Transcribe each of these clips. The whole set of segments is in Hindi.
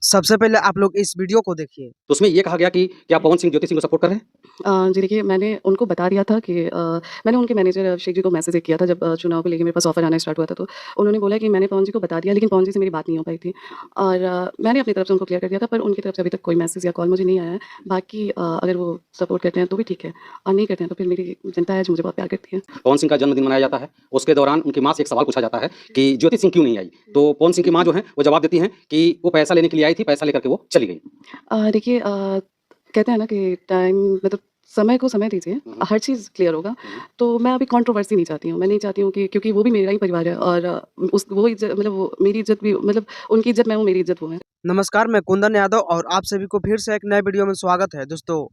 सबसे पहले आप लोग इस वीडियो को देखिए। तो उसमें ये कहा गया कि क्या पवन सिंह ज्योति सिंह को सपोर्ट कर रहे हैं? जी देखिए, मैंने उनको बता दिया था कि मैंने उनके मैनेजर अभिषेक जी को मैसेज किया था जब चुनाव को लेके मेरे पास ऑफर आना स्टार्ट हुआ था, तो उन्होंने बोला कि मैंने पवन जी को बता दिया, लेकिन पवन जी से मेरी बात नहीं हो पाई थी और मैंने अपनी तरफ से उनको क्लियर कर दिया था, पर उनकी तरफ से अभी तक कोई मैसेज या कॉल मुझे नहीं आया है। बाकी अगर वो सपोर्ट करते हैं तो भी ठीक है और नहीं करते हैं तो फिर मेरी जनता है जो मुझे बहुत प्यार करती है। पवन सिंह का जन्मदिन मनाया जाता है, उसके दौरान उनकी माँ से एक सवाल पूछा जाता है कि ज्योति सिंह क्यों नहीं आई? तो पवन सिंह की माँ जो है वो जवाब देती हैं कि वो पैसा लेने के लिए आई थी, पैसा लेकर के वो चली गई। देखिए, कहते हैं ना कि टाइम मतलब समय को समय दीजिए, हर चीज़ क्लियर होगा। तो मैं अभी कंट्रोवर्सी नहीं चाहती हूँ। मैं नहीं चाहती हूँ कि क्योंकि वो भी मेरा ही परिवार है और उस वो इज़्ज़त मतलब वो मेरी इज़्ज़त भी मतलब उनकी इज़्ज़त मैं हूँ, मेरी इज़्ज़त वो है। नमस्कार, मैं कुंदन यादव और आप सभी को फिर से एक नए वीडियो में स्वागत है। दोस्तों,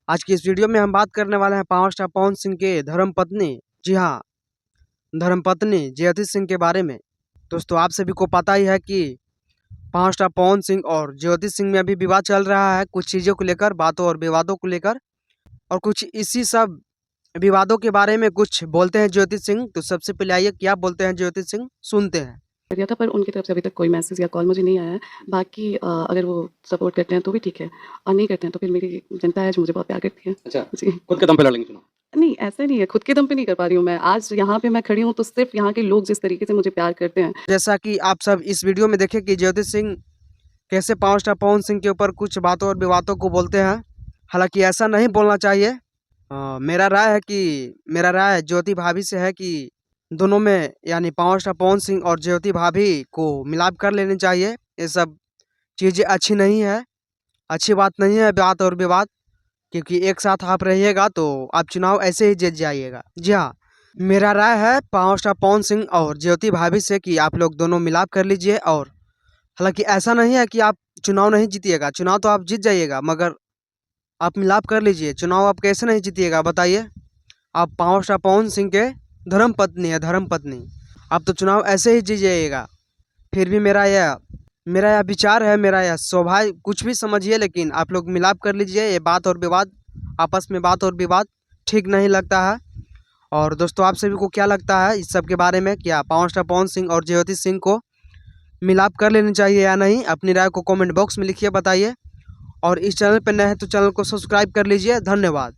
आज की इस वीडियो में हम बात करने वाले हैं पावर स्टार पवन सिंह के धर्मपत्नी, जी हाँ, धर्मपत्नी ज्योति सिंह के बारे में। दोस्तों, आप सभी को पता ही है कि पावर स्टार पवन सिंह और ज्योति सिंह में अभी विवाद चल रहा है, कुछ चीज़ों को लेकर, बातों और विवादों को लेकर, और कुछ इसी सब विवादों के बारे में कुछ बोलते हैं ज्योति सिंह। तो सबसे पहले आइए क्या बोलते हैं ज्योति सिंह, सुनते हैं। कर दिया था, पर उनकी तरफ से अभी तक कोई मैसेज या कॉल मुझे नहीं आया है। बाकी अगर वो सपोर्ट करते हैं तो भी ठीक है और नहीं करते हैं तो फिर मेरी जनता है जो मुझे बहुत प्यार करती है। अच्छा, जी। खुद के दम पे लड़ लेंगे चुनाव? नहीं, ऐसा नहीं है, खुद के दम पे नहीं कर पा रही हूँ मैं। आज यहाँ पे मैं खड़ी हूँ तो सिर्फ़ यहाँ के लोग जिस तरीके से मुझे प्यार करते हैं। जैसा कि आप सब इस वीडियो में देखें कि ज्योति सिंह कैसे पावर स्टार पवन सिंह के ऊपर कुछ बातों और विवादों को बोलते हैं। हालांकि ऐसा नहीं बोलना चाहिए। मेरा राय ज्योति भाभी से है कि दोनों में यानी पावर स्टार पवन सिंह और ज्योति भाभी को मिलाप कर लेनी चाहिए। ये सब चीज़ें अच्छी नहीं है, अच्छी बात नहीं है बात और विवाद, क्योंकि एक साथ आप रहिएगा तो आप चुनाव ऐसे ही जीत जाइएगा। जी हाँ, मेरा राय है पावर स्टार पवन सिंह और ज्योति भाभी से कि आप लोग दोनों मिलाप कर लीजिए। और हालांकि ऐसा नहीं है कि आप चुनाव नहीं जीतिएगा, चुनाव तो आप जीत जाइएगा, मगर आप मिलाप कर लीजिए। चुनाव आप कैसे नहीं जीतिएगा बताइए? आप पावर स्टार पवन सिंह के धर्मपत्नी है, धर्मपत्नी। आप तो चुनाव ऐसे ही जीत जाइएगा। फिर भी मेरा यह विचार है, मेरा यह स्वभाव, कुछ भी समझिए, लेकिन आप लोग मिलाप कर लीजिए। ये बात और विवाद, आपस में बात और विवाद ठीक नहीं लगता है। और दोस्तों, आप सभी को क्या लगता है इस सब के बारे में? क्या पावर स्टार पवन सिंह और ज्योति सिंह को मिलाप कर लेनी चाहिए या नहीं? अपनी राय को कमेंट बॉक्स में लिखिए, बताइए। और इस चैनल पर नए हैं तो चैनल को सब्सक्राइब कर लीजिए। धन्यवाद।